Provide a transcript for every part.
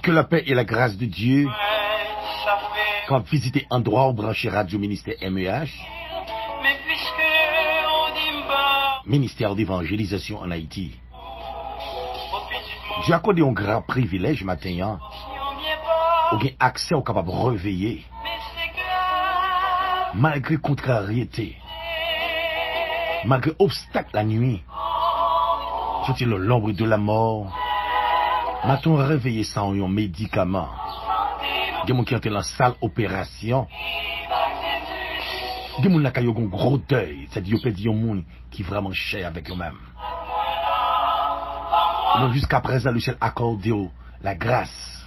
Que la paix et la grâce de Dieu, quand visiter endroit où brancher Radio Ministère MEH, Ministère d'évangélisation en Haïti. Dieu a accordé un grand privilège matin, ou bien accès au capable de réveiller, malgré contrariété, malgré obstacle la nuit, sortir l'ombre de la mort. M'a-t-on réveillé sans un médicament? Il y a des gens qui ont été dans la salle opération. Il y a des gens qui ont un gros deuil. C'est-à-dire qu'il y a des gens qui sont vraiment chers avec eux-mêmes. Donc jusqu'à présent, le ciel accorde la grâce,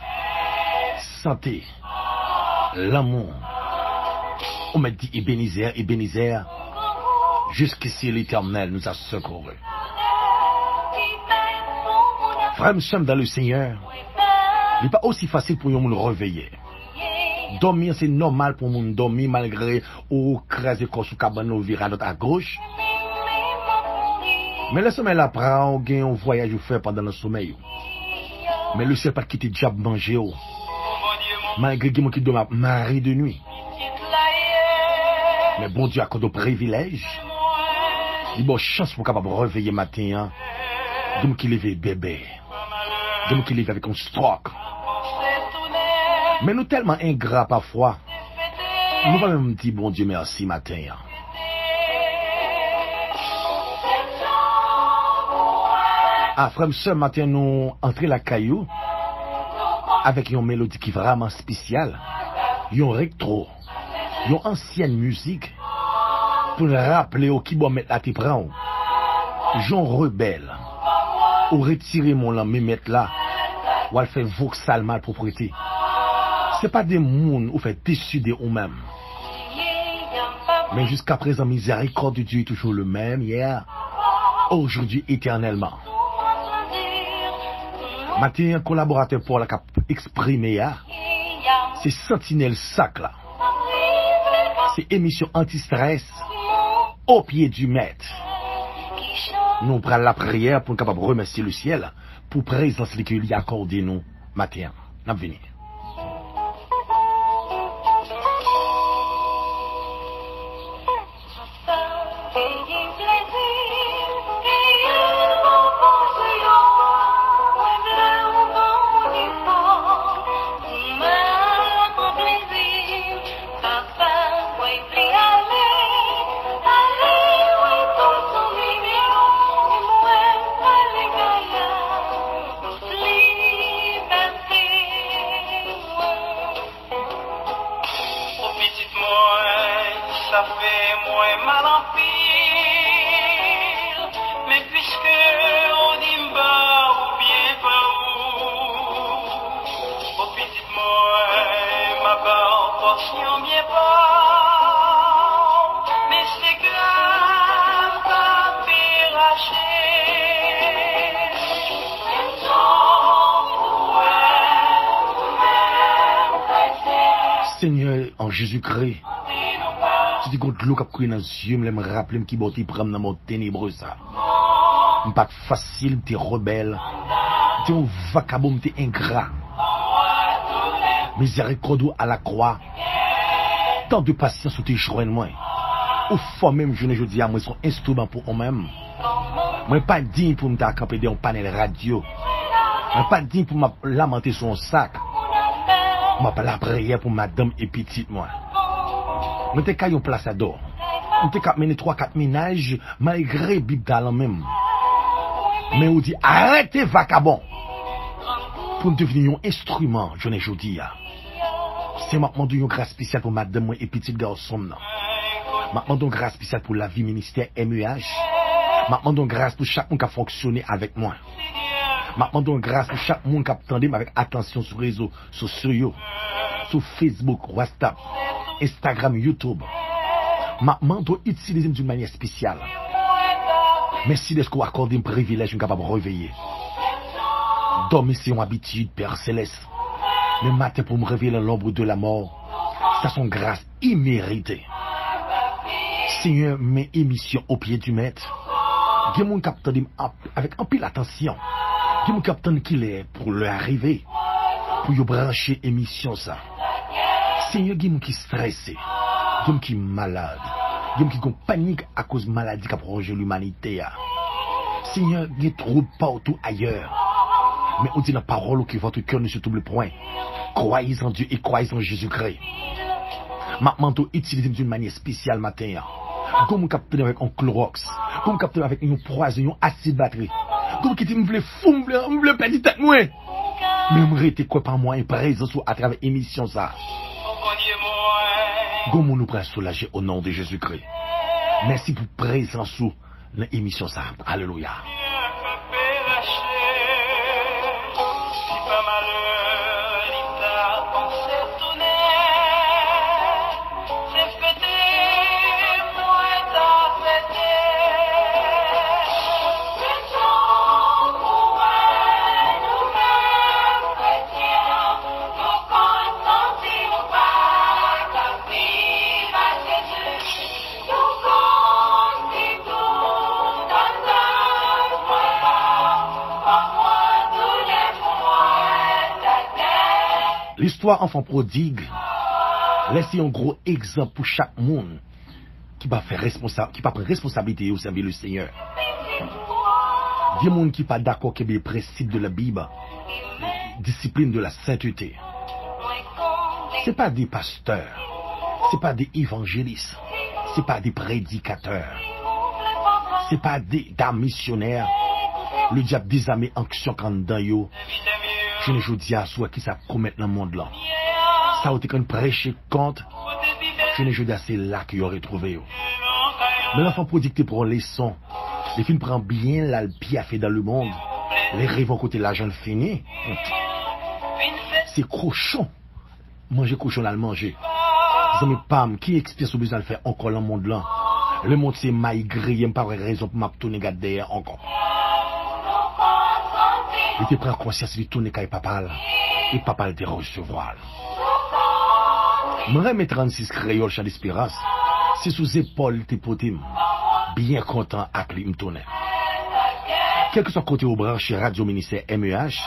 santé, l'amour. On m'a dit Ebenezer, jusqu'ici l'Éternel nous a secourus. Frère, nous sommes dans le Seigneur. Il n'est pas aussi facile pour nous le réveiller. Dormir, c'est normal pour nous dormir malgré ou craser comme sous cabane ou virer à droite à gauche. Mais le sommeil là prend, on gagne un voyage ou fait pendant le sommeil. Mais le ciel pas quitter diable manger. Malgré que qui dorment mari de nuit. Mais bon Dieu accorde au privilège. Il y a une chance pour capable réveiller matin. Donc qui lève bébé. Donc qui lève avec un stroke. Mais nous tellement ingrats parfois. Nous allons même dire bon Dieu merci matin. Ah frère, ce matin nous entrons la caillou avec une mélodie qui est vraiment spéciale. Une rétro. Une ancienne musique. Pour nous rappeler au qui doit mettre la prend. Jean rebelle. Ou retirer mon lamé mettre là, ou elle fait voxal mal propriété. C'est pas des mouns ou fait décider eux-mêmes. Mais jusqu'à présent, miséricorde de Dieu est toujours le même, hier, aujourd'hui, éternellement. Matin, un collaborateur pour la cap exprimer, c'est Sentinelle Sac là. C'est émission anti-stress au pied du maître. Nous prenons la prière pour capable remercier le ciel pour présence qu'il y a accordé nous matin. Nous venons. Ça fait moins mal en pile, mais puisque on dit m'ba ou bien pas où, au petit moi, ma barre portion bien pas, mais c'est grave pas péracher. Seigneur, en Jésus-Christ, si tu comptes l'eau qui a pris dans les yeux, je me rappelle qui bâtit prendre dans mon ténébreux ça. Je pas facile, tu es rebelle. Tu es un vagabond, tu es ingrat. Miséricorde à la croix. Tant de patience où tu joins moi. Ou fois même, je ne dis à moi, son instrument pour eux-mêmes. Moi, pas digne pour me camper dans un panel radio. Moi, pas digne pour me lamenter sur un sac. Moi, pas la prière pour madame et petite, moi. Nous t'es qu'à une place à d'or. Nous t'es qu'à mener 3-4 ménages malgré Bible dans même. Mais on dit arrêtez vagabond. Pour nous devenir un instrument, je ne dis pas. C'est maintenant une grâce spéciale pour madame et petit garçon. Maintenant une grâce spéciale pour la vie ministère MEH. Maintenant une grâce pour chaque monde qui a fonctionné avec moi. Maintenant une grâce pour chaque monde qui a attendu avec attention sur les réseaux sociaux, sur Facebook, WhatsApp. Instagram, YouTube. Ma mando utilise d'une manière spéciale. Merci d'être accordé un privilège, je suis capable de réveiller. Dormir, c'est une habitude, Père Céleste. Le matin, pour me réveiller dans l'ombre de la mort, c'est son grâce imméritée. Seigneur, mes émissions au pied du maître. Il y a mon capitaine avec un pile attention. Il y a mon capitaine qui est pour leur arriver. Pour y brancher émission ça. Seigneur, il y a mon qui stressé. Il y a mon qui malade. Il y a mon qui panique à cause de maladie qui a prolongé l'humanité. Seigneur, il y a trop partout ailleurs. Mais on dit la parole que votre cœur ne se double point. Croyez en Dieu et croyez en Jésus-Christ. Ma manteau utilise d'une manière spéciale matin. Comme mon capitaine avec un Clorox. Comme mon capitaine avec une poison, une acide batterie. Comme qui dit, me voulait fou, me voulait perdre tête moi. Mais me rete quoi par moi et présence à travers émission ça. Comme nous pourrons soulager au nom de Jésus-Christ. Merci pour présence sous l'émission ça. Alléluia. L'histoire enfant prodigue laisse un gros exemple pour chaque monde qui va faire responsable, qui va prendre responsabilité au service du Seigneur. Des gens qui ne sont pas d'accord avec les principes de la Bible, discipline de la sainteté. Ce n'est pas des pasteurs, ce n'est pas des évangélistes, ce n'est pas des prédicateurs, ce n'est pas des missionnaires. Le diable désarmé en action quand dans yo. Je ne dis à soi qui ça commettre dans le monde là. Ça a été qu'on prêche contre. Je ne dis à c'est là qu'il aurait trouvé. Mais l'enfant prodigue pour les leçon. Les films prennent bien la bien fait dans le monde. Les rêves vont côté l'argent fini. C'est cochon. Manger cochon là le manger. Vous avez pas qui explique ce besoin de faire encore dans le monde là. Le monde c'est malgré, il n'y a pas de raison pour m'abtourner derrière encore. Il te prend conscience de tourner quand papa là. Et papa te recevoir. Je remets 36 créoles chez l'espérance. C'est sous épaules tes potim. Bien content à lui me tourner. Quel que soit côté au branche Radio Ministère MEH,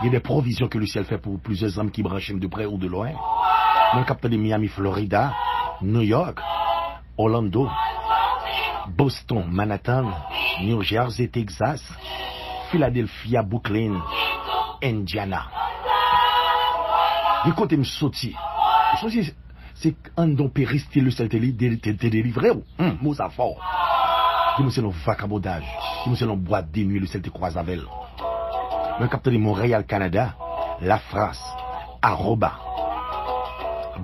il y a des provisions que le ciel fait pour plusieurs hommes qui branchent de près ou de loin. Dans le capteur de Miami, Florida, New York, Orlando, Boston, Manhattan, New Jersey, Texas, Philadelphia, Brooklyn, Indiana. Du côté me sorti. C'est un don péristil le ciel te délivré ou mot ça fort. Dis-moi c'est nos vagabondage. Dis-moi c'est nos boîte de nuit le ciel te croise avec. Le capteur de Montréal, Canada, la France, Aruba,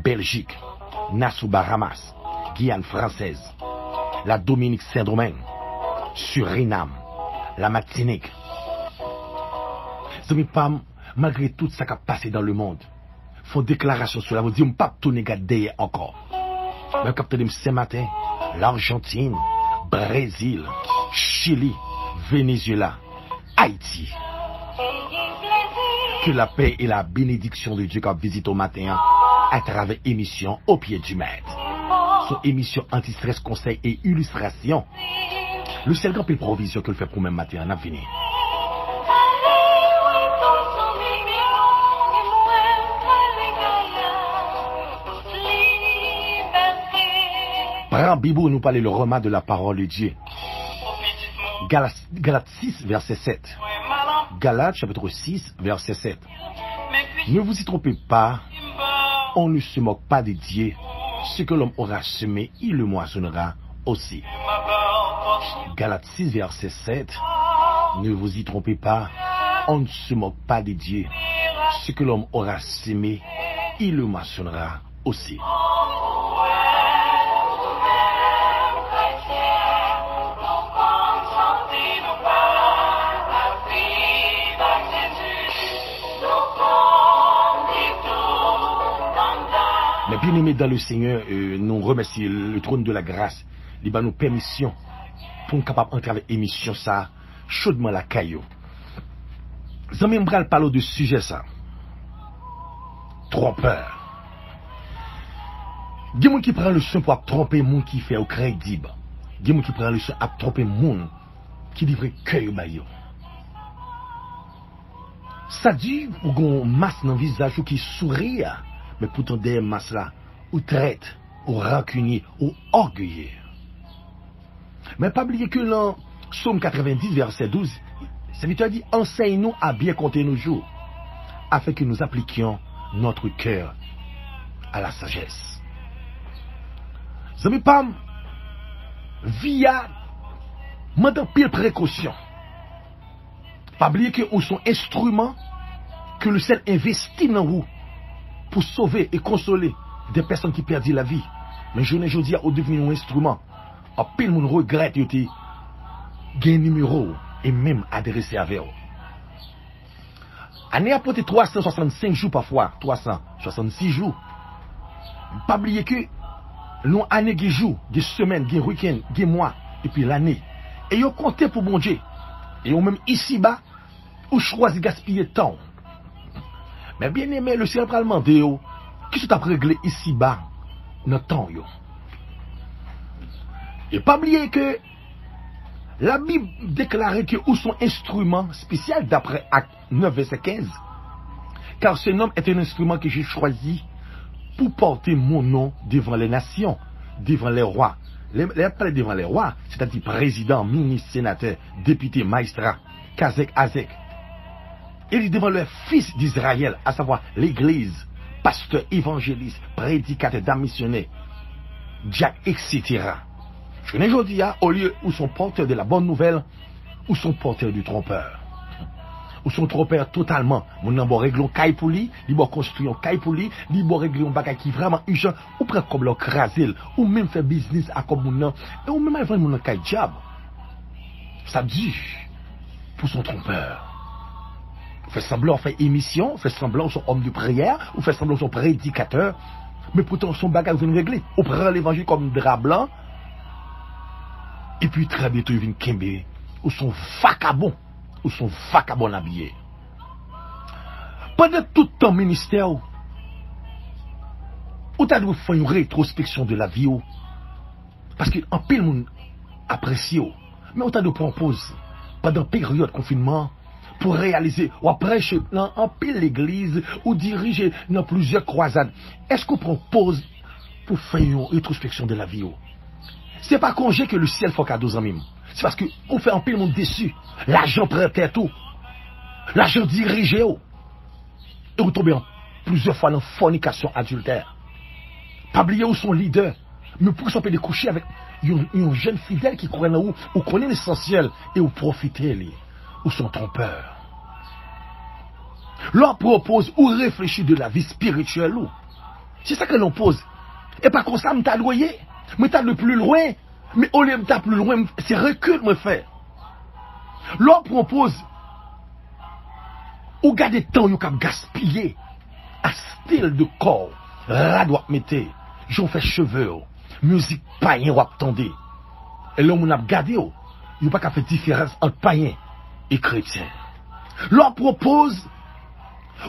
Belgique, Nassau, Bahamas, Guyane française, la Dominique Saint-Domingue, Suriname, la Martinique. Malgré tout ça qui a passé dans le monde, font déclaration sur la vous dire, on ne peut pas tourner derrière encore. Mais le capitaine ce matin, l'Argentine, Brésil, Chili, Venezuela, Haïti. Que la paix et la bénédiction de Dieu qui visite au matin à travers émission au pied du maître. Son émission anti-stress, conseil et illustration. Le seul grand provision que le fait pour même matin en avenir. Prends Bible nous parler le roman de la parole de Dieu. Galates 6, verset 7. Galates chapitre 6, verset 7. Ne vous y trompez pas, on ne se moque pas de Dieu. Ce que l'homme aura semé, il le moissonnera aussi. Galates 6, verset 7. Ne vous y trompez pas, on ne se moque pas de Dieu. Ce que l'homme aura semé, il le moissonnera aussi. Mais bien aimé dans le Seigneur, nous remercions le trône de la grâce. Il va nous permission pour nous capables d'entrer avec l'émission ça, chaudement la caillou. Zami m'bral parle de sujet ça. Trompeur. Il y a des gens qui prennent le son pour tromper les gens qui fait au crédible. Il y a des gens qui prennent le son pour tromper les gens qui livrent cœur au baillot. Ça dit, ou gon masse dans le visage ou qui sourit, mais pourtant derrière masse là, ou traite, ou rancunier, ou orgueilleux. Mais pas oublier que dans Psaume 90, verset 12, Serviteur dit, enseigne-nous à bien compter nos jours, afin que nous appliquions notre cœur à la sagesse. Zami Pam, via, mandant pile précaution. Pas oublier que vous sont instruments que le ciel investit dans vous pour sauver et consoler des personnes qui perdent la vie. Mais je ne dis pas au devenir un instrument. En pile, mon regrette de gagner numéro et même adressé à vous. Année après 365 jours parfois, 366 jours. Pas oublier que nous année des jours, des semaines, des week-ends, des mois, et puis l'année. Et vous comptez pour bon Dieu. Et vous même ici-bas, vous choisissez de gaspiller temps. Mais bien aimé, le ciel va demander, qui sont à régler ici-bas, notre temps. Et pas oublier que la Bible déclare que où sont instruments spéciaux d'après Acte 9, verset 15. Car ce nom est un instrument que j'ai choisi pour porter mon nom devant les nations, devant les rois. Devant les rois, c'est-à-dire président, ministre, sénateur, député, magistrat, Kazek, Azek. Il est devant le fils d'Israël, à savoir l'église, pasteur, évangéliste, prédicateur, dame missionnaire, Jack, etc. Je ne dis pas, au lieu où sont porteurs de la bonne nouvelle, où sont porteurs du trompeur. Où sont trompeurs totalement. Mon nom régler un caille pour lui, il va construire un caille pour lui, il va régler un bagage qui est vraiment urgent, ou prendre comme le craser, ou même faire business à comme mon nom, et ou même vendre mon caille job. Ça dit, pour son trompeur. Fait semblant faire émission, fait semblant son homme de prière, ou fait semblant son prédicateur, mais pourtant son bagage vient régler. Ou prend l'évangile comme drap blanc, et puis très bientôt il vient kembe, ou son vacabon habillé. Pendant tout ton ministère, ou tu as dû faire une rétrospection de la vie, parce qu'en pile monde apprécie, mais on t'a dû proposer pendant période de confinement, pour réaliser, ou prêcher en pile l'église, ou diriger dans plusieurs croisades. Est-ce qu'on propose pour faire une rétrospection de la vie? C'est pas congé que le ciel fait cadeau aux amis. C'est parce qu'on fait un pile monde déçu. L'argent prêté tout. L'argent dirigé. Et vous tombez plusieurs fois dans fornication adultère. Pas oublier où son leader. Mais pour qu'on peut coucher avec une jeune fidèle qui croit en où connaît l'essentiel et où profiter ou son trompeur. L'on propose ou réfléchir de la vie spirituelle. C'est ça que l'on pose. Et pas comme ça, m'ta loyer. Mais t'as le plus loin. Mais au lieu de t'as plus loin, c'est recul, me fait. L'on propose ou garder temps, ou cap gaspiller. À style de corps. Radoit mettez. J'en fais cheveux. Musique païen ou attendez. Et l'homme n'a pas gardé. Il n'y a pas qu'à faire différence entre païen et chrétien. L'on propose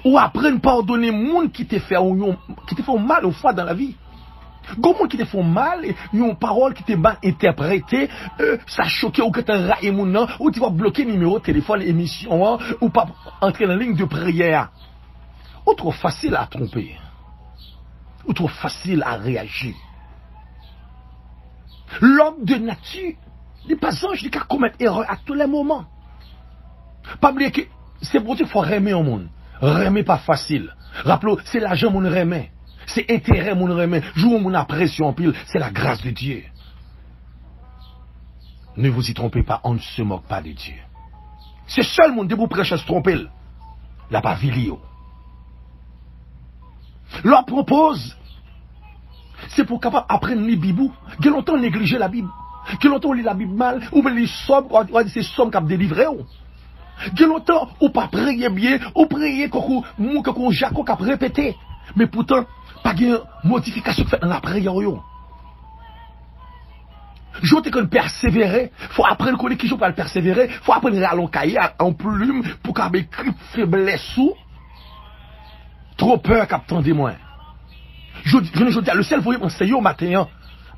ou apprendre à pardonner les gens qui te font mal au fois dans la vie. Comment qui te font mal, une parole qui te mal interprétée, ça choque ou que tu as raillé mon nom, ou tu vas bloquer le numéro de téléphone, l'émission, ou pas entrer dans la ligne de prière. Ou trop facile à tromper. Ou trop facile à réagir. L'homme de nature, n'est pas ange, il peut commettre erreur à tous les moments. Pas oublier que c'est pour ça qu'il faut aimer au monde. Remet pas facile. Rappelez, c'est l'argent mon remet. C'est intérêt mon remet. Joue mon pression en pile. C'est la grâce de Dieu. Ne vous y trompez pas, on ne se moque pas de Dieu. C'est seul monde de vous prêcher se tromper. La pas vilio. Leur propose. C'est pour capable apprendre les bibous. Que longtemps négliger la Bible. Que longtemps on lit la Bible mal. Ou les sommes, c'est sommes qui ont délivré. Que longtemps, ou pas prier bien, ou prier comme Jacob a répété. Mais pourtant, pas de modification faite dans la prière. Je te qu'on persévérer, faut apprendre qu'on est qui pas le persévérer, faut apprendre à l'encailler en plume pour qu'on écrit faiblesse ou trop peur qu'à attendre moins. Je dis le seul voyage c'est au matin,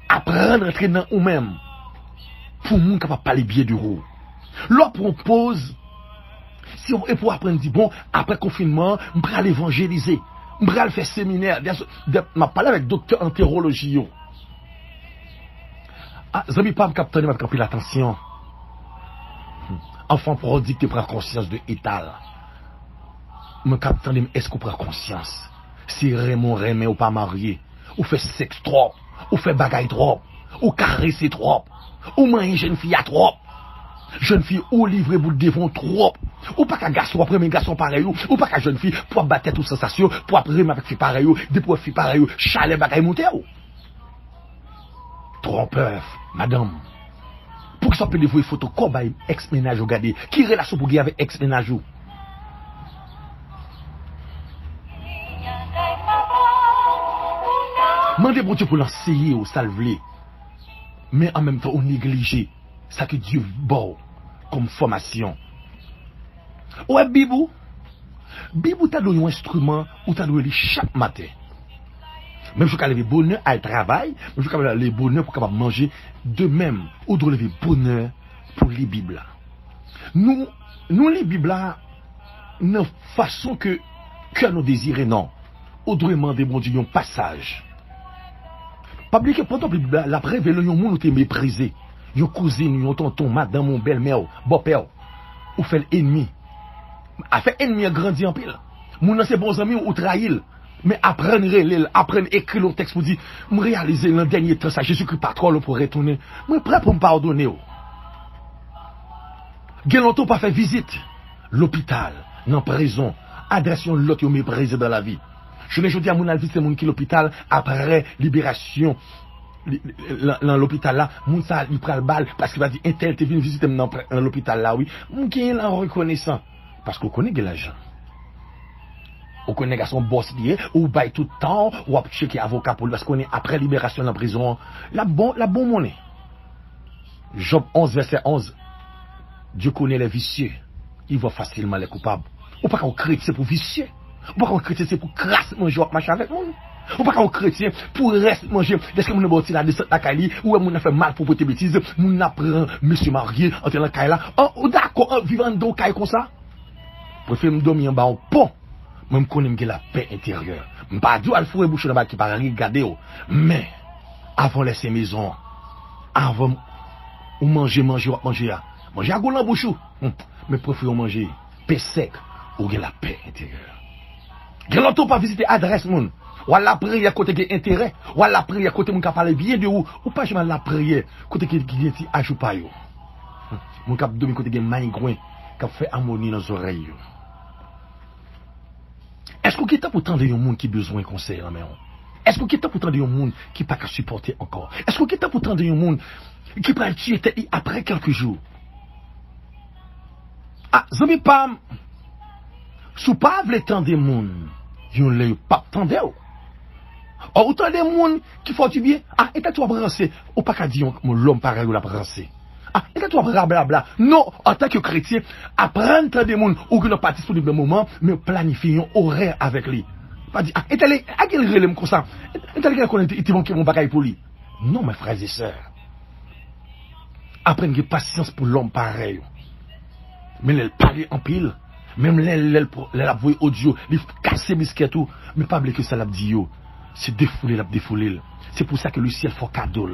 apprendre à entrer dans nous-mêmes pour nous capable parler bien du roux. L'on propose si on et pour apprendre dit bon après confinement, on va aller évangéliser, on va aller faire séminaire, m'a parlé avec docteur en théologie. Ah, zami pas me capter m'a capter l'attention. Enfant prodigue te prend conscience de étal. Me capter est-ce qu'on prend conscience? Si Raymond ou pas marié, ou fait sexe trop, ou fait bagaille trop, ou caresser trop, ou manger jeune fille à trop. Jeune fille ou livrer bout de devant trop, ou pas qu'un garçon après mes garçons pareil, ou pas qu'un jeune fille pour battre toute sensation, pour après avec fille pareil, des pour fille pareil, chalet bagaille monter. Trompeur, madame. Pour que ça peut dévouer photo cobaye ex-ménage au gardé. Qui relation pour gagner avec ex-ménage ou? Mandez bon Dieu pour l'enseigner ou salver. Mais en même temps, on néglige ça que Dieu bon comme formation. Ouais, Bibou. Bibou t'a donné un instrument ou t'a donné chaque matin. Même si vous avez bonheur à travail, même si vous avez bonheur pour capable manger, de même, ou de lever bonheur pour les Bibles. Nous les Bibles, de façon que nous désirons, non. Ou doit demander, bon Dieu, un passage. Pas oublier que pendant la Bible, la révèle, yon moun ou te méprisé. Yon cousine, yon tonton, madame, mon belle-mère, beau-père, ou fait l'ennemi. A fait ennemi a grandi en pile. Moun nan se bons amis ou trahil. Mais apprendre écrire le texte pour dire, me réaliser le dernier temps, ça Jésus-Christ pas trop pour retourner. Moi prêt pour me pardonner. Gen longtemps pas fait visite. L'hôpital, dans prison, adresse l'autre qui méprisé dans la vie. Je ne dis à mon avis, c'est mon qui l'hôpital après libération. Dans l'hôpital là, moun ça il prend le balle parce qu'il va dire intel t'es venu visiter dans l'hôpital là oui. Moun qui est là reconnaissant parce qu'on connaît l'argent. On connaît garçon boss lié ou bail tout le temps ou checker avocat pour lui parce qu'on est après libération de la prison la bon monnaie. Job 11 verset 11. Dieu connaît les vicieux, il voit facilement les coupables. Ou pas qu'on chrétien pour vicieux. Ou pas qu'on chrétien c'est pour crasse manger marcher avec moi. Ou pas qu'on chrétien pour rester manger est-ce que mon boti la descente la Kali ou mon a fait mal pour porter bêtise, mon apprend monsieur marié entre la Kali là. Oh d'accord, vivant dans Kali comme ça. Préfère me dormir en bas au pont. Moi, je connais la paix intérieure. Je ne pas dire al fourrer bouche là-bas qui paraît regarder. Mais, avant de laisser maison, avant ou manger à goulin bouche. Mais préfère manger paix sec ou la paix intérieure. Je n'entends pas visiter adresse moun. Ou la prière côté qui intérêt, ou la prière côté moun qui parle bien de ou pas jamais la prière côté qui dit ajout pas yo. Moun cap dormir côté qui maïgouin qui fait harmonie dans les oreilles. Est-ce qu'on est pour tendre un monde qui a besoin de conseil là maintenant? Est-ce qu'on est pour tendre un monde qui n'a pas qu'à supporter encore? Est-ce qu'on est pour tendre un monde qui peut tuer après quelques jours? Ah, zami pam, sous pas le temps des monde, yon le pas tendre. Or autant des monde qui font du bien, ah, et toi branché, ou pas qu'à dire l'homme pareil ou la branché. Ah, et toi blablabla. Non, en tant que chrétien, apprendre tant de monde ou que nous pas disponible moment, mais planifier un horaire avec lui. Pas dire, ah, et t'allez, à quel relève comme ça? Et t'allez qu'on était manqué mon bagage pour lui. Non, mes frères et sœurs. Apprendre patience pour l'homme pareil. Mais elle parle en pile. Même elle voix audio, elle casse biscuit tout. Mais pas oublier que ça l'a dit. C'est défouler. C'est pour ça que le ciel fait cadeau.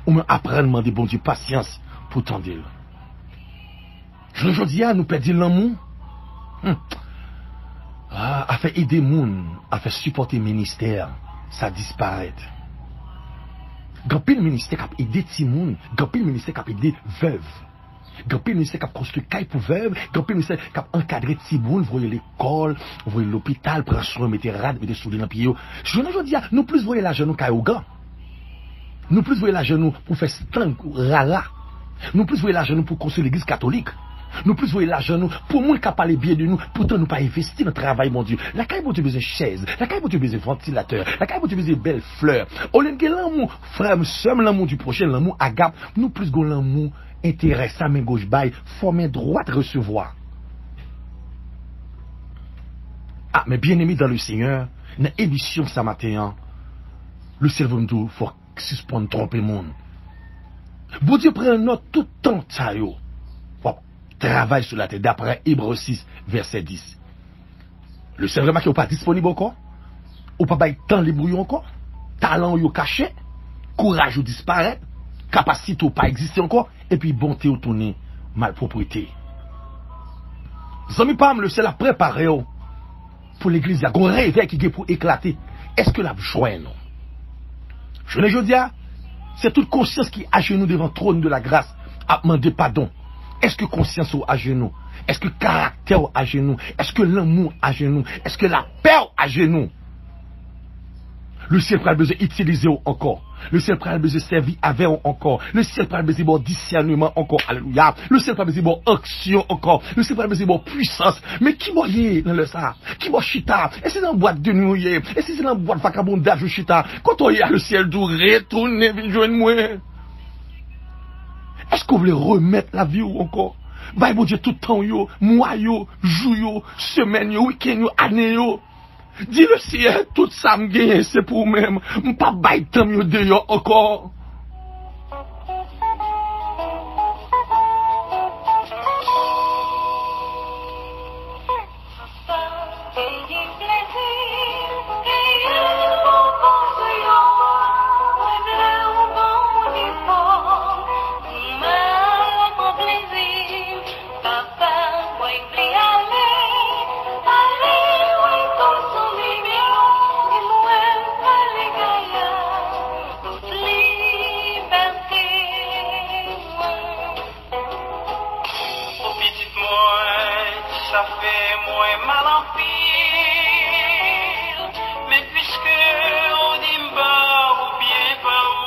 Ou même apprendre à demander bon Dieu patience. Pour tendre. Je dis à nous perdre l'amour. À faire aider moun, à faire supporter le ministère, ça disparaît. Gapil ministère qui a aidé Timoun, gapil ministère qui a aidé veuve. Gapil ministère qui a construit caille pour veuve, gapil ministère qui a encadré Timoun, voyez l'école, voyez l'hôpital, prendre soin, mettre rad, mettre souliers dans le pied. Je dis à nous plus voyez l'argent nous caille au gars. Nous plus voyez l'argent nous pour faire stand rara. Nous plus voyons l'argent pour construire l'église catholique. Nous plus voyons l'argent nous pour monde qui parler bien de nous, pourtant nous pas investir dans le travail mon Dieu. La caille bon Dieu besoin chaise, la caille bon Dieu besoin ventilateur, la caille bon Dieu besoin belles fleurs. Au lieu de l'amour, frère, sommes l'amour du prochain, l'amour agape, nous plus gon l'amour intéressant main gauche bail, former droite recevoir. Ah, mais bien aimé dans le Seigneur, dans l'émission ça matin, le cerveau nous faut suspendre tromper le monde. Bon Dieu prend notre tout temps ça yo. Travail sur la terre d'après Hébreux 6 verset 10. Le cerveau qui n'est pas disponible encore, ou pas de temps libre encore, talent yo caché, courage ou disparaît, capacité ou pas exister encore, et puis bonté ou tourner malpropreté. Zami Pam, le ciel a préparé pour l'église, il y a un réveil qui est pour éclater. Est-ce que la joie non? Je ne dis pas, c'est toute conscience qui est à genoux devant le trône de la grâce à demander pardon. Est-ce que conscience est à genoux? Est-ce que caractère est à genoux? Est-ce que l'amour est à genoux? Est-ce que la paix est à genoux? Le ciel prend besoin d'utiliser encore. Le ciel prend besoin de servir avec encore. Le ciel prend besoin de discernement encore. Alléluia. Le ciel prend besoin d'action encore. Le ciel prend besoin de puissance. Mais qui moye dans le ça? Qui moye chita? Et c'est dans la boîte de nuit? Et c'est dans la boîte de vagabondage ou chita? Quand on y a le ciel d'où retourner, vite joindre moi. Est-ce qu'on voulait remettre la vie ou encore? Bah, bon Dieu, tout le temps, yo, mois, yo, jour, yo, semaine, yo, week-end, yo, année, yo. Dis le ciel, tout ça me gagne, c'est pour même. M'pas bail temps, yo, dehors encore. Ça fait moins mal en pile, mais puisque on dit m'bas ou bien pas où,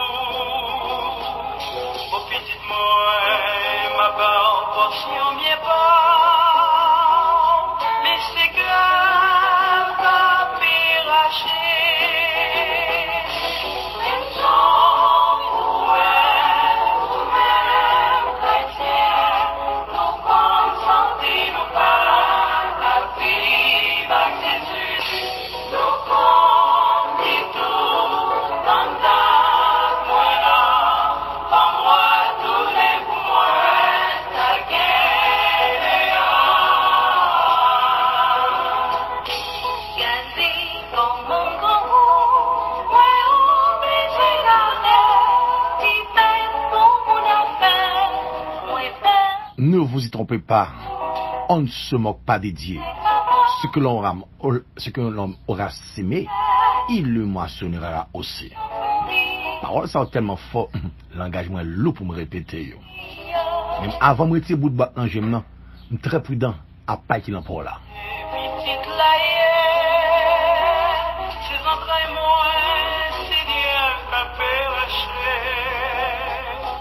au petit moi, ma part portion bien pas, mais c'est grave pas péracher. Ne vous y trompez pas, on ne se moque pas des dieux. Ce que l'on aura sémé, il le moissonnera aussi. Parole ça tellement fort, l'engagement est lourd pour me répéter. Même avant de me retirer bout de bac dans le gym, je suis très prudent à pas qu'il en parle là.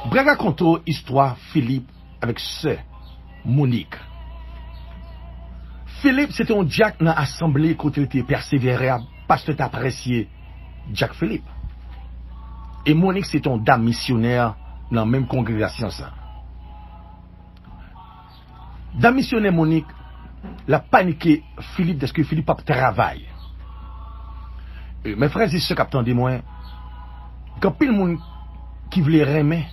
Braga conte histoire Philippe avec sœur Monique. Philippe, c'était un Jack dans l'assemblée côté était persévéré parce que tu apprécié Jack Philippe. Et Monique, c'est une dame missionnaire dans la même congrégation. Ça. Dame missionnaire Monique, la paniqué Philippe parce que Philippe a travail. Mes frères et sœurs qui attendent moi, quand pile monde qui voulait remettre,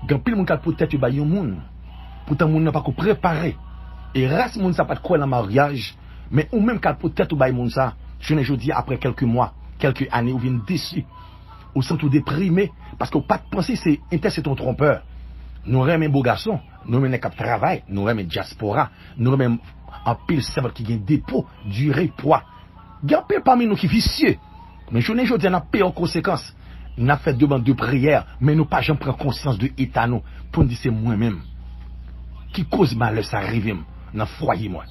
quand pile monde qui peut-être ba yon monde, pourtant monde n'a pas préparé. Et race monde ça pas de quoi dans mariage, mais ou même quand peut-être ba monde ça, je ne dis après quelques mois, quelques années ou vient déçu, ou sont tout déprimé parce que pas penser c'est ton trompeur. Nous remet beau garçon, nous remet cap travail, nous remet diaspora, nous remet en pile serveur qui gagne dépôt, durée, poids. Gagne peu parmi nous qui vicieux. Mais je ne dis pas paix en conséquence. Nous avons fait demande de prière, mais nous pas jamais prendre conscience de l'état nous pour nous dire c'est moi-même qui cause malheur ça arrive dans le foyer moi.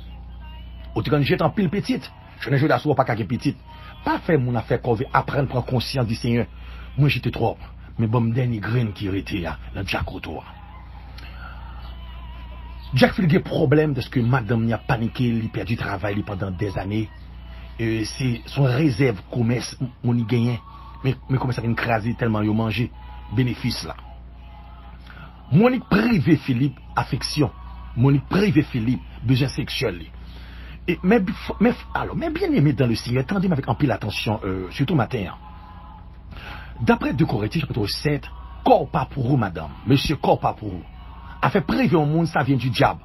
Ou quand j'étais en pile petite, je ne dis pas qu'à petite. Pas faire mon affaire qu'on veut apprendre à prendre conscience du Seigneur. Moi j'étais trop, mais bon dernier grain qui était là, dans Jacoto. Jack Philippe a des problèmes parce que madame n'y a paniqué, il a perdu travail pendant des années. C'est son réserve commerce, on y gagne. Mais comment ça vient craser tellement il a mangé bénéfice là. Monique privé Philippe, affection. Monique privé Philippe, besoin sexuel. Et, mais bien aimé dans le Seigneur, attendez avec un peu l'attention, surtout matin. D'après 2 Corinthiens, chapitre 7, corps pas pour vous, madame. Monsieur, corps pas pour vous. A fait privé au monde, ça vient du diable.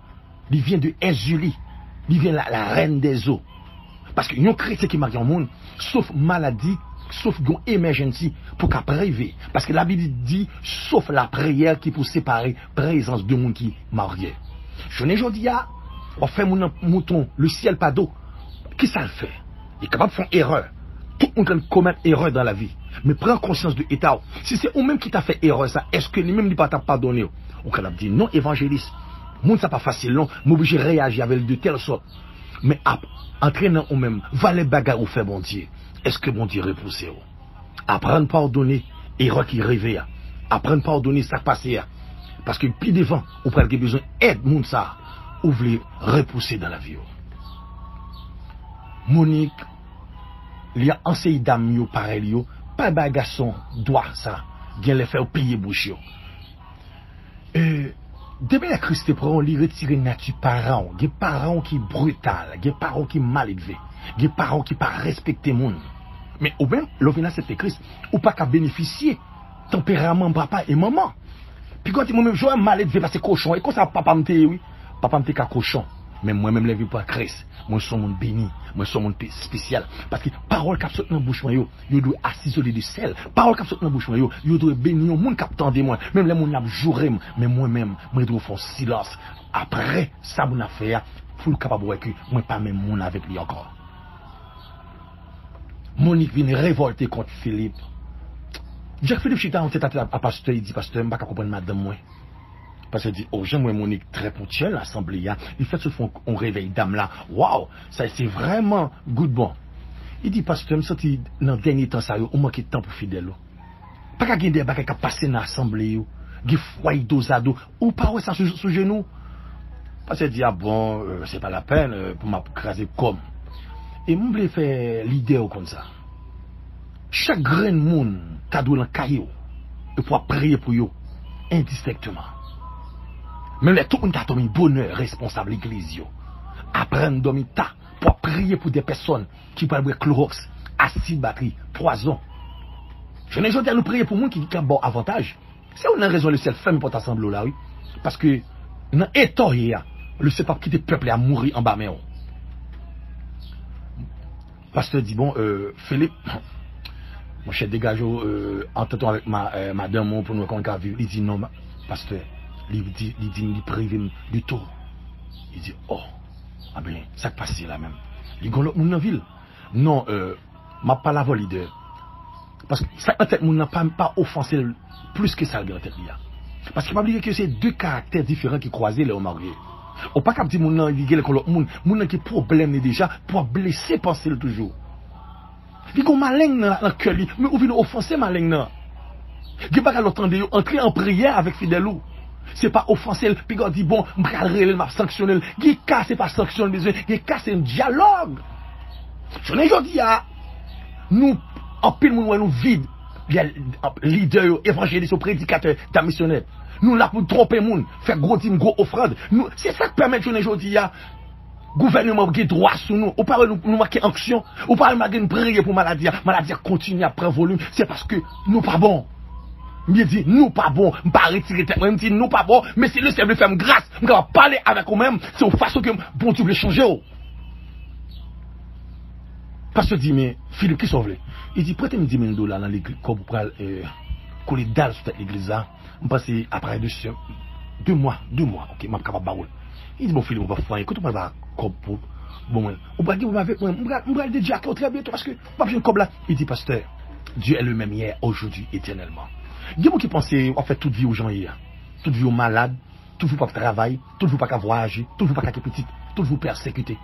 Il vient de Julie. Il vient la reine des eaux. Parce que yon chrétien qui marie au monde, sauf maladie, sauf une emergency pour qu'à priver. Parce que la Bible dit, sauf la prière qui peut séparer présence de monde qui marié. Je n'ai pas dit, on fait mon mouton, le ciel pas d'eau. Qui ça le fait? Il est capable de faire erreur. Tout le monde peut commettre erreur dans la vie. Mais prends conscience de l'état. Si c'est ou même qui t'a fait erreur, ça, est-ce que lui-même ne pas t'a pardonné? On peut dire non, évangéliste. Monde ça pas facile, non. M'oblige à réagir avec de telle sorte. Mais entraînant ou même, va les bagarres ou faire bon Dieu. Est-ce que bon Dieu repousse? Apprendre à pardonner, erreur qui réveille. Apprendre à pardonner, ça passe. Parce que plus devant, on prend besoin d'aide, monde ça. Ou voulez repousser dans la vie. Monique, il y a enseigné d'âme, pareil, pas de garçon, doit ça, bien les faire payer bouche. Depuis la Christ prend, on lui retire nature parents, des parents qui brutal, des parents qui mal élevés, des parents qui pas respecter monde. Mais au même, l'offre c'est Christ, ou pas qu'à bénéficier tempérament papa et maman. Puis quand moi même je mal élevé parce que cochon et quand ça papa me oui, papa me qu'à cochon. Mais moi-même, je ne vis pas Christ. Moi, je suis un monde béni. Moi, je suis un monde spécial. Parce que parole qui sortent dans la bouche, yo doit assisoler du sel. Parole qui sortent dans la bouche, yo doit bénir. Monde qui attend de moi. Même les gens qui joué, mais moi-même, je dois faire silence. Après, ça, mon affaire, pour le capable de dire que moi, pas même mon avec lui encore. Monique vient révolter contre Philippe. Jacques Philippe, j'étais en tête à pasteur, il dit, pasteur, je ne peux pas comprendre madame, moi. Parce qu'il dit, oh, j'aime Monique très ponctuelle, l'assemblée, il fait ce fond, on réveille dame là. Waouh, ça c'est vraiment good bon. Il dit, pasteur, je me sens dans le dernier temps, ça, on manque de temps pour fidèle. Pas qu'à gagner des bagages qui passent dans l'assemblée, qui foyer dos à dos, ou pas ça sous genou. Parce qu'il dit, ah bon, c'est pas la peine pour m'écraser comme. Et moi, je voulais faire l'idée comme ça. Chaque grain de monde, t'as dans le caillou, et pour prier pour eux, indistinctement. Même les tout le monde a donné bonheur responsable l'église. Apprendre dormir ta pour prier pour des personnes qui parlent de chlorox, acide batterie, poison. Je n'ai jamais dit à nous prier pour moi qui a bon avantage. C'est une raison le ciel ferme pour t'assembler là, oui. Parce que dans l'état le ciel pas quitter le peuple à mourir en bas mais pasteur dit bon Philippe mon cher dégage entend avec madame pour nous qu'on a vu il dit non pasteur il prive du tout. Il dit, oh, ah ben, ça passe là même. Il dit, l'autre monde dans la ville. Non, ma pas la leader. Parce que ça, en tête, n'a pas offensé plus que ça, dans tête. Parce qu'il m'a dit que c'est 2 caractères différents qui croisent les hommes mariés. Ou pas qu'à dire, mon il dit, l'autre monde qui problème déjà, pour blesser, penser toujours. Il dit, qu'on malin dans le cœur, mais où vient offenser malin là? Il dit, pas qu'à l'entendre, entrer en prière avec fidèle. C'est pas offensé, puis on dit bon, je m'a sanctionné. Qui casse, pas sanctionné, qui casse un dialogue. Je n'ai pas dit à nous, en pile, nous vide, leader, évangéliste, prédicateur, missionnaire. Nous là pour tromper les gens, faire gros dîmes, gros offrande. C'est ça qui permet que je n'ai pas dit à gouvernement qui droit sur nous. Ou pas nous marquer action, ou pas nous prier pour maladie. Maladie continue à prendre volume, c'est parce que nous pas bon. Je dis, nous pas bon, je ne pas retirer tête, je dis, nous pas bon, mais si le Seigneur veut faire grâce, je vais parler avec vous-même, c'est une façon que bon Dieu veut changer. Parce que dit, mais Philippe, qui sauve? Il dit, prêtez-moi $10 000 dans l'église, pour coller dalle sur l'église, je passe après 2 mois, ok, je suis capable de il dit, bon Philippe, on va faire, écoute, on va pour bon, on va dire, on va déjà très bientôt, parce que, pas besoin de comme là. Il dit, pasteur, Dieu est le même hier, aujourd'hui, éternellement. Il y a des gens qui pensent en fait toute vie aux gens hier. Toute vie aux malades, toute vie pas de travail, toute vie pas qu'à voyager, toute vie pas qu'à petit, toute vie persécuter.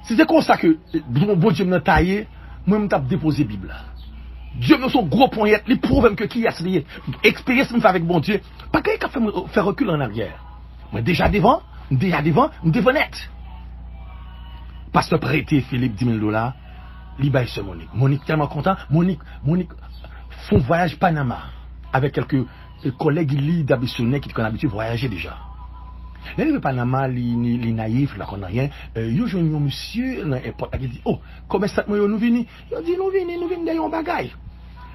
C'est comme ça que bon Dieu m'a taillé, moi je m'ai déposé la Bible. Dieu me son gros poignet, il prouve que qui a essayé. Expérience me fait avec bon Dieu, pas quelqu'un qui fait recul en arrière. Mais déjà devant, net. Pasteur prêté Philippe 10 000 $, il baille sur Monique. Monique tellement content. Monique font voyage Panama avec quelques collègues d'habitude qui ont l'habitude de voyager déjà. Là, Panama, les naïfs, là, qu'on n'a rien. Yo jeune monsieur, dans l'aéroport, qui dit, oh, comment ça nous venons? Il dit, nous venons d'ailleurs en bagaille.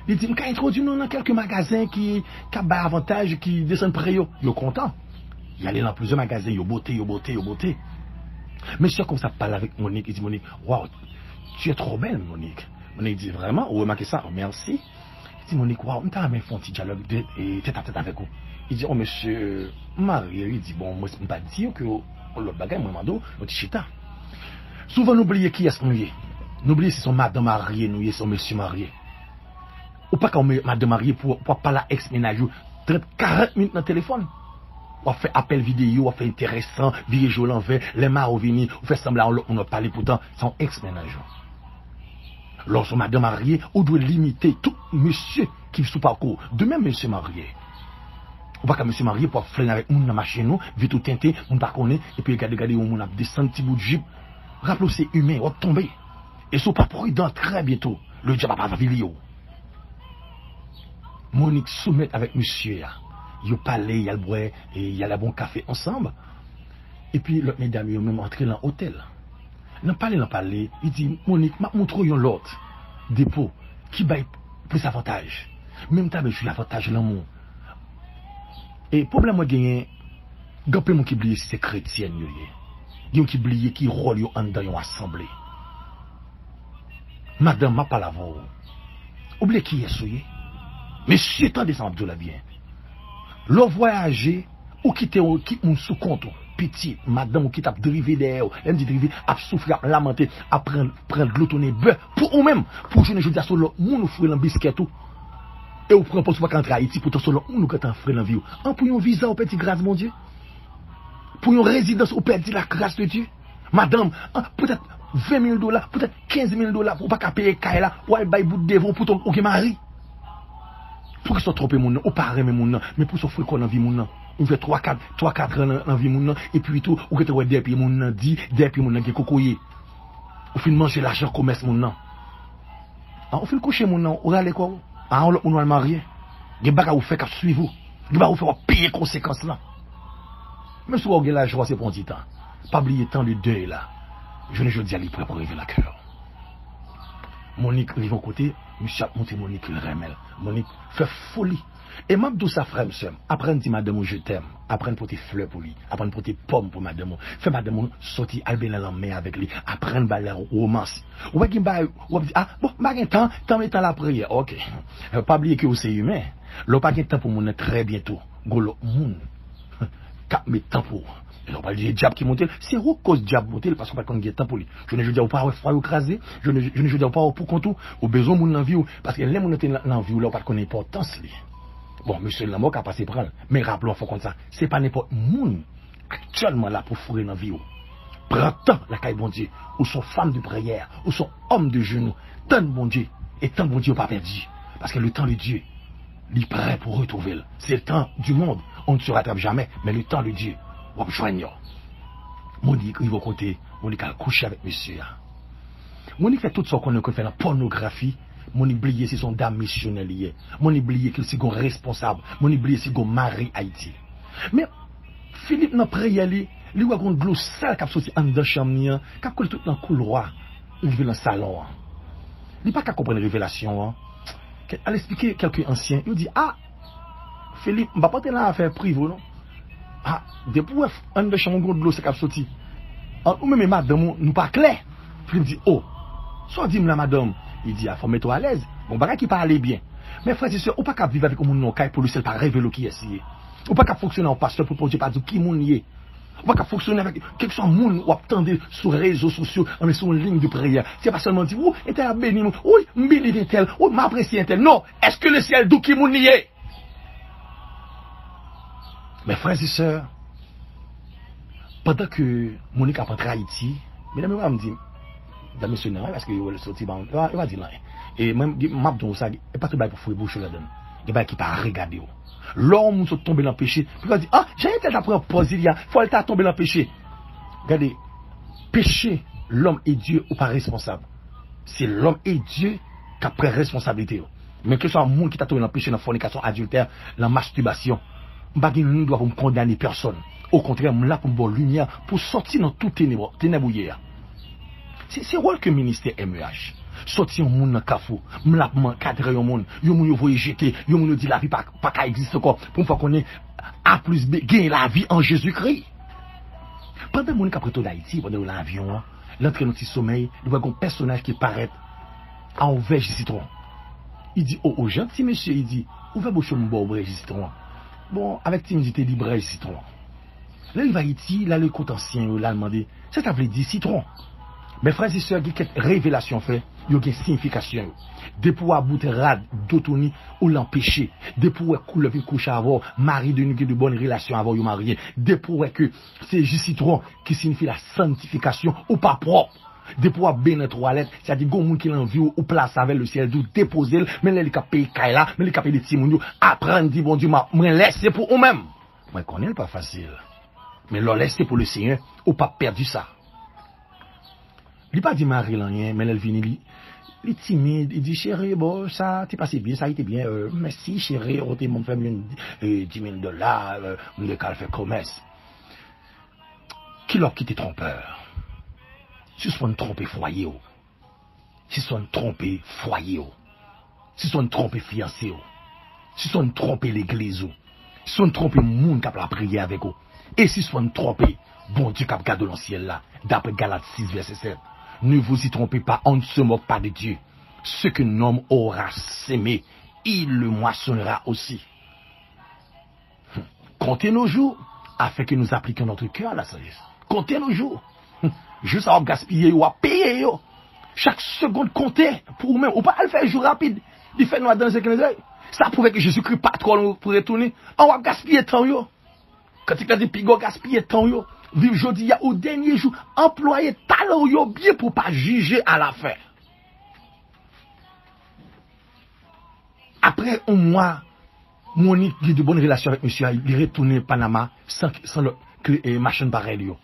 Il dit, m'ka introduit nous dans quelques magasins qui ont des avantages, qui descendent près yo. Yo content. Il allait dans plusieurs magasins, yo beauté. Monsieur comme ça parle avec Monique, il dit, Monique, waouh, tu es trop belle, Monique. Monique dit, vraiment, vous remarquez ça? Oh, merci. Il dit, Monique, waouh, on t'a même fait un petit dialogue tête à tête avec vous. Il dit, oh, monsieur, marié, il dit, bon, moi, je ne peux pas dire que le bagage, moi, mando, notre chita. Souvent, n'oubliez qui est-ce qu'on est. N'oubliez si son madame mariée, nous, son monsieur marié. Ou pas quand madame mariée pour parler à ex-ménage, 40 minutes dans le téléphone. On fait appel vidéo, on fait intéressant, virer jour l'envers, les marins venir, on fait semblant, on a parlé pourtant, sans ex-ménage. Lorsque madame mariée, on doit limiter tout monsieur qui sous parcours. De même, monsieur marié. Ou pas qu'un monsieur marié pour freiner avec moun dans machine nous, vite tout teinté, on pas connaît, et puis regarder où on a descendu petit bout de jupe. Rappelez c'est humain, on va tomber. Et ce pas prudent très bientôt. Le diable va pas vidéo. Monique soumet avec monsieur. Ils parlent, il y a le bois, et il y a le bon café ensemble. Et puis, l'autre mesdames, ils ont même entré dans l'hôtel. Ils parlent, il dit, Monique, m'a montré l'autre dépôt qui baille plus avantage. Même temps, je suis l'avantage de l'amour. Et problème, moi, gagné, il y a plein de gens qui oublient si c'est chrétien. Il y a des gens qui oublient qui rôle dans une assemblée. Madame, m'a pas la voix. Oubliez qui est souillé. Mais si tant descend de la bien. L'on voyager ou quitter mon sous compte petit madame ou qui t'a drivé derrière elle dit drivé a souffrir a lamenter à prendre de l'eau tonner beurre pour ou même pour je dis sur le monde offrir un biscuit tout et ou prend pas pour rentrer à Haïti pour sur le monde que t'en frère dans vie en pour un visa au petit grâce mon Dieu pour une résidence au petit la grâce de Dieu madame peut-être 20 000 $, peut-être 15 000 $ pour pas payer Kaila ou elle bail bout de devant pour ton mari. Pour qu'ils soient trompés mon nom, ou pas aimer mon nom, mais pour s'offrir quoi dans vie mon nom. On fait 3-4 ans dans vie mon nom, et puis tout, ou que tu vois des pieds mon nom, 10 pieds mon nom qui est cocoyé. Ou fin manger l'argent commerce mon nom. On fait le coucher mon nom, ou aller quoi? On va le marier. Des bagages vous fait qu'à suivre vous. Des bagages vous fait payer conséquences là. Même si vous avez la joie, c'est pour un petit temps. Pas oublier tant de deuil là. Je ne dis à l'hyper pour révéler la cœur. Monique arrive au côté, monsieur a monté Monique le remel. Monique fait folie. Et m'a dit ça frère monsieur, apprendre dit madame je t'aime, apprendre pour tes fleurs pour lui, apprendre pour tes pommes pour madame. Fait madame sortir albin dans la main avec lui, apprendre baler romance. Ou qui ba ou dit ah bon, pas temps mettant la prière. OK. Pas oublier que c'est humain. L'on pas temps pour mon très bientôt. Golo moun. Cap met temps pour. Et on parle du diable qui monte, c'est où cause diable monte parce qu'on pas qu'on gagne temps pour lui. Je ne dis pas froid écrasé, je ne dis pas pour contou, au besoin moun dans vie parce que les moun dans vie là pas connaît importance lui. Bon, monsieur Lamok a passé prendre, mais rappelons faut comme ça, c'est pas n'importe moun actuellement là pour fourrer dans vie. Prends temps la caille bon Dieu, ou son femme de prière, ou son homme de genoux, tant bon Dieu et tant bon Dieu pas perdu parce que le temps de Dieu, il est prêt pour retrouver. C'est le temps du monde, on ne se rattrape jamais, mais le temps de Dieu on joigne. Monique, il va côté, Monique a couché avec monsieur. Monique fait tout ce qu'on fait la pornographie. Monique oublié si son dame missionnelle. Monique oublié qu'il est responsable. Monique oublié si son mari Haïti. Mais Philippe n'a prié lui a une glou sale qui a sorti en dedans chambre, qui a collé tout dans le couloir, il vient dans le salon. Il n'a pas qu'à comprendre la révélation. Elle expliquer quelques anciens, il dit ah Philippe, on va pas te là à faire privée non. Ah, depuis un de chambre de l'eau c'est qu'a sorti. Ou même madame nous pas clair. Puis il dit oh, soit dis-moi la madame, il dit ah faut mettre toi à l'aise. Bon bagage qui parle bien. Mais frère et sœurs, ou pas qu'à vivre avec un monde non caille pour lui seul pas révéler qui est si. Ou pas qu'à fonctionner en pasteur pour pas dire qui monde y est. Ou pas qu'à fonctionner avec quelque soit monde ou attendre sur les réseaux sociaux, mais sur une ligne de prière. C'est pas seulement dire ou était à béni nous, oui, m'béni tel, ou m'apprécier tel. Non, est-ce que le ciel d'où qui monde y est? Mes frères et sœurs, pendant que Monique a rentré à Haïti, mesdames, elle me dit, dans monsieur, parce que il va sortir, il va dire là. Et même, m'a dit ça, et pas tout pour fouiller bouche là-dedans. et ben qui pas regarder. L'homme sont tombé dans le péché, puis il va dire ah, j'ai été après pause il y a, faut être tombé dans le péché. Regardez, péché, l'homme et Dieu ou pas responsable. C'est l'homme et Dieu qui a pris responsabilité. Mais que ce soit un monde qui t'a tombé dans le péché, dans la fornication, adultère, dans la masturbation, nous devons condamner personne. Au contraire, nous là pour une bonne lumière, pour sortir dans tout ténèbres. C'est rôle que le ministère MEH. Sortir un monde dans le cafou, nous là pour encadrer un monde, nous nous voyons jeter, nous nous dit la vie pas existe encore, pour faire qu'on ait A plus B, gagner la vie en Jésus-Christ. Pendant que nous sommes après d'Haïti, pendant l'avion, l'entrée dans notre sommeil, nous voyons un personnage qui paraît en verge citron. Il dit, oh, gentil monsieur, il dit, ouvrez vos cheveux, bon, brèche citron. Bon, avec timidité, il dit, brèche citron. Là, il va ici, là, le côté ancien, il a demandé, ça t'a voulu dire citron. Mais frères et sœurs, il y a quelques révélations faites, il y a une signification. De pouvoir bouter rad, d'autonie, ou l'empêcher. De pouvoir couler une couche avant, mari de nous de bonnes relations avant, ou marié. De pouvoir que c'est juste citron qui signifie la sanctification, ou pas propre. De pouvoir bien notre toilette, c'est-à-dire que les gens qui l'envie ou place avec le ciel, d'où déposer, mais les gens qui payent là, mais les gens qui payent des petits apprendre, dit bon Dieu, moi, laisser pour eux-mêmes. Moi, je connais pas facile. Mais le laisser pour le Seigneur, ou pas perdu ça. Il n'a pas dit Marie rien, mais elle vient, il est timide, il dit chérie, bon, ça, t'es passé bien, ça a été bien, merci chérie, on t'a fait $10 000, on a fait commerce. Qui l'a quitté trompeur? Si sont trompé foyer, si sont trompé foyer, si sont trompé fiancé, si sont trompé l'église, si sont trompé monde qui a la prière avec eux, et si sont trompé bon Dieu qui a gardé dans le ciel là, d'après Galates 6 verset 7. Ne vous y trompez pas, on ne se moque pas de Dieu. Ce que l'homme aura sémé, il le moissonnera aussi. Comptez nos jours afin que nous appliquions notre cœur à la sagesse. Comptez nos jours. Juste à gaspiller ou à payer. Chaque seconde comptez pour vous-même. Ou pas le faire jour rapide. Il fait nous dans ce que ça prouve que Jésus-Christ pas trop pour retourner. On va gaspiller temps yo. Quand il a dit pigo gaspiller temps yo. Vive jeudi au dernier jour. Employer talent yo bien pour pas juger à la fin. Après un mois, Monique a de bonnes relations avec monsieur. Il est retourné au Panama sans que machine pareil yo.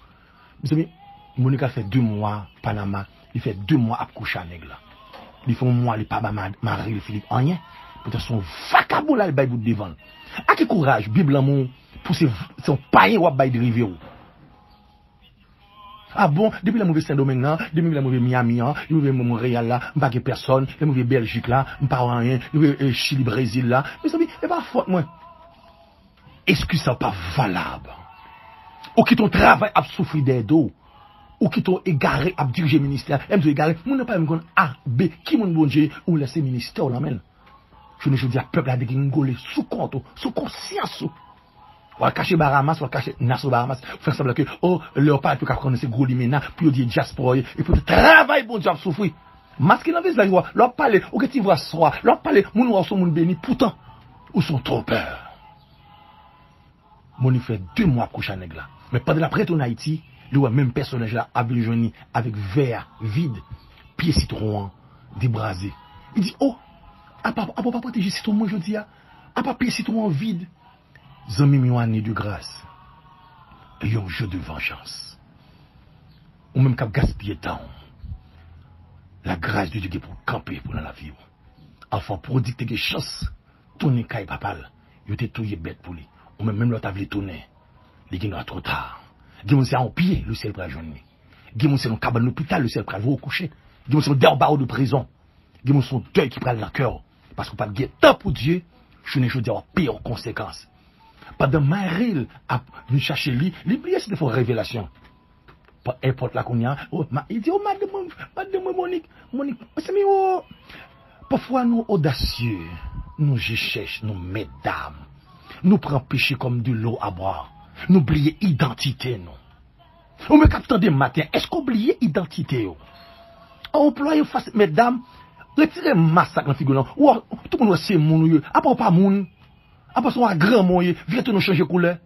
Mes amis, Monique a fait 2 mois Panama. Il fait 2 mois à coucher à nègre. Il fait un mois, il pas Marie, le Philippe, rien. Peut-être son vacabon là, il baille bout devant. À quel courage, Bible l'amour, pour son païen ou à baille de rivière. Ah bon, depuis la mauvaise Saint-Domingue, depuis la mauvaise Miami, depuis la mauvaise Montréal là, je ne sais pas personne, la mauvaise Belgique là, je ne sais pas rien, le Chili, Brésil là. Mais ça, c'est pas faute, moi. Est-ce que ça n'est pas valable? Ou qui ton travail a souffert d'aide, ou qui t'ont égaré à diriger le ministère, et m'ont égaré, on n'a pas même A, B, qui m'ont bon Dieu, ou laisser le ministère, ou l'amène. Je ne dis à peuple à dégringoler sous compte, sous conscience. Ou à cacher Bahamas, ou à cacher Nassau Bahamas, faire semblant que, oh, leur père peut connaître ces gros limena, puis dire diaspora, et puis travail bon Dieu a souffrir. Masque dans la vie, leur parler, ou que tu vois soi, leur parler, moun ou son moun béni, pourtant, ou sont trompeurs. Mon fait 2 mois à coucher à nègre là. Mais pendant la prête en Haïti, le même personnage là a besoin avec verre vide, pied citron débrasé. Il dit oh, à pas protéger citron moi je dis à pas pied citron vide. Zami mi année de grâce. Et un jeu de vengeance. Ou même cap gaspiller temps. La grâce de Dieu pour camper pour la vie. Enfin pour dicter des chances, tourner caille papal, il était tout bête pour lui. Ou même l'autre avait tourné. Il est trop tard. Dis-moi c'est en pied, le ciel prend journée. Dis-moi c'est dans cabane l'hôpital, le ciel prend vous coucher. Dis-moi c'est dans barreau de prison. Dis-moi son deuil qui prend le cœur. Parce qu'on pas de temps pour Dieu, je n'ai pas dire pire conséquences. Pendant Marie a venu chercher lui, il priait c'était pour révélation. Pas importe la qu'on y a, il dit oh madame Monique, c'est mieux. Parfois nous audacieux, nous cherchons, nous mesdames, nous prenons péché comme de l'eau à boire. Nous oublions identité, non. Ou me captant des matins, est-ce qu'on oublie identité? On emploie face, mesdames, retirez massacre dans la figure. Ou tout le monde c'est moun, à part pas moun, à part son grand moun, viens nous changer couleur.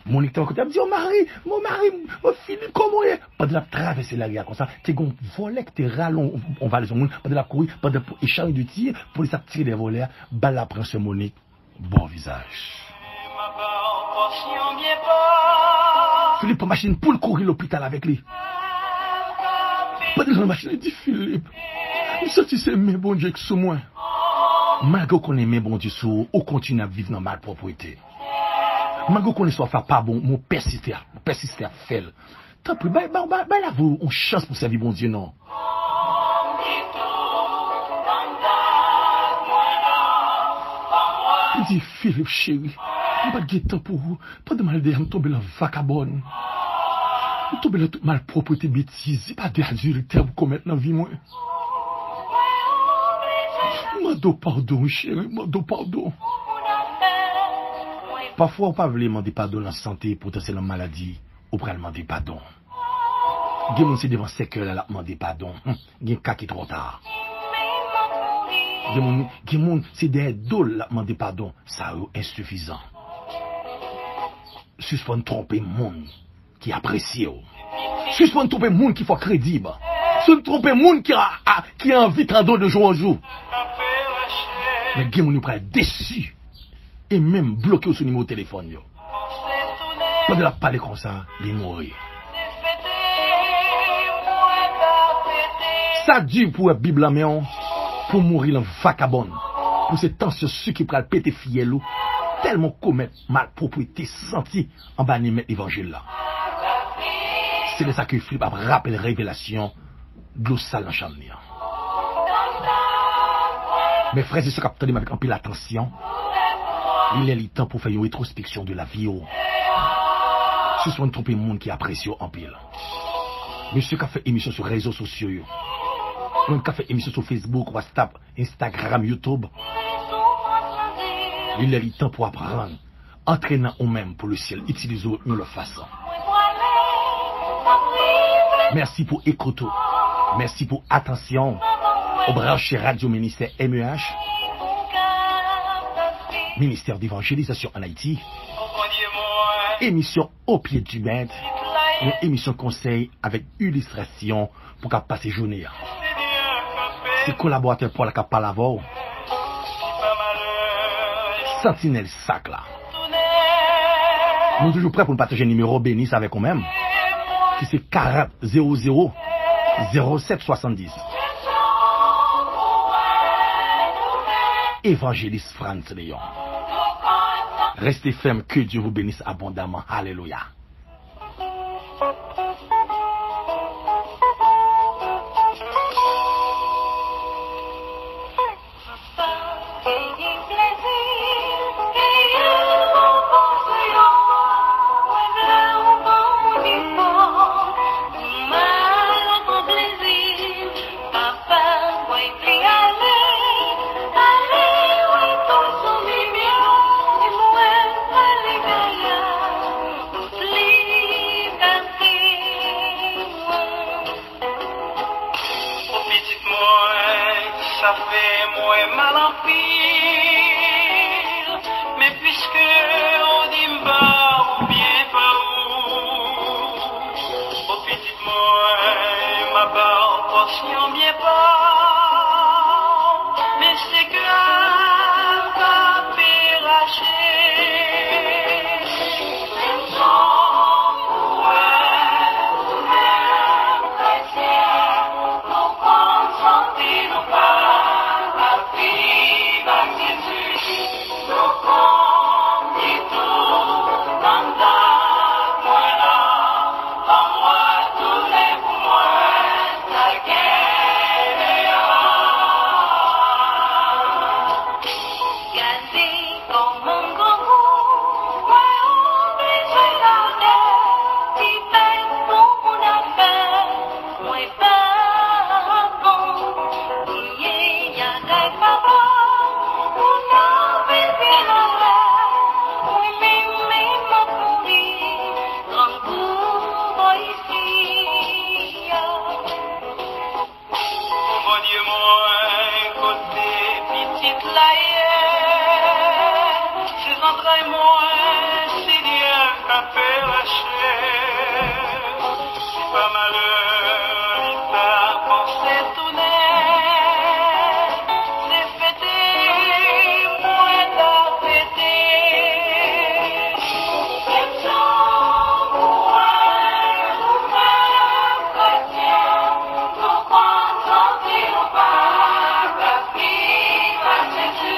Monique t'a côté, me dit, mon mari, mon Philippe, comment est? Pendant la traverser la rivière comme ça, t'es gon volet que t'es rallon, on va les monde, pendant la courir, pendant échange de tir, pour les tirer des volets, balle la prend ce Monique, bon visage. Philippe prend machine pour courir l'hôpital avec lui. Pendant la machine, il dit, Philippe, il sorti c'est mes bon Dieu sous moi. Malgré qu'on est mes bon Dieu sous, on continue à vivre dans ma propriété. Malgré qu'on ne soit pas bon, mon persister à faire. Tant pis, là, vous, on chance pour servir bon Dieu, non. Il dit, Philippe, chéri, je ne pas de temps pour vous. Pas de mal de me tomber la vagabonde. Me tomber la toute malpropreté bêtise. Pas d'adulte pour commettre dans la vie, moi. Mando pardon, chéri, mando pardon. Parfois, on ne peut pas demander pardon dans la santé, potentiellement maladie, ou pour demander pardon. Il y a des gens qui devant 5 heures là, demander pardon. Il y a des cas qui sont trop tard. Il y a des gens qui des dôles là, demander pardon. Ça est insuffisant. Suspend tromper le monde qui apprécie. Suspend tromper le monde qui fait crédible. Suspend tromper le monde qui a envie de jour en jour. Mais il y a des gens qui sont déçus. Et même bloqué sur le numéro de téléphone. Quand il a parlé comme ça, il est mort. Ça dure pour la Bible, pour mourir en vagabond. Pour ces temps sur ceux qui prennent péter fiel, tellement commettre malpropriété sentie en bas de l'évangile là. C'est de ça que Philippe a rappelé la révélation de l'eau sale dans le champ. Mes frères et sœurs qui ont avec un peu l'attention. Il est le temps pour faire une rétrospection de la vie. Ce sont trompés monde qui apprécie en pile. Monsieur qui a fait émission sur les réseaux sociaux. Monde qui a fait émission sur Facebook, WhatsApp, Instagram, YouTube. Il est le temps pour apprendre. Entraînant nous-mêmes pour le ciel. Utilisons nous le façon. Merci pour écouter. Merci pour attention. Au branché Radio Ministère MEH. Ministère d'évangélisation en Haïti. Émission au pied du maître. Une émission conseil avec illustration pour qu'à passer journée. C'est collaborateur pour la capa lavor. Sentinelle sac là. Nous sommes toujours prêts pour nous partager un numéro béni avec nous-mêmes. Qui c'est 40 00 07 70. Évangéliste Franz Léon. Restez ferme, que Dieu vous bénisse abondamment. Alléluia. Ça fait moins mal en pire, mais puisque on dit m'ba ou bien pas au petit moi, ma part portion bien pas, mais c'est grave pas péracher. Moi, Seigneur, frappé la chair. Si pas malheur, il t'a pensé tourner. C'est fêté, moi t'as fêté. C'est sans moi, pourquoi sentir pas la vie va s'éteindre.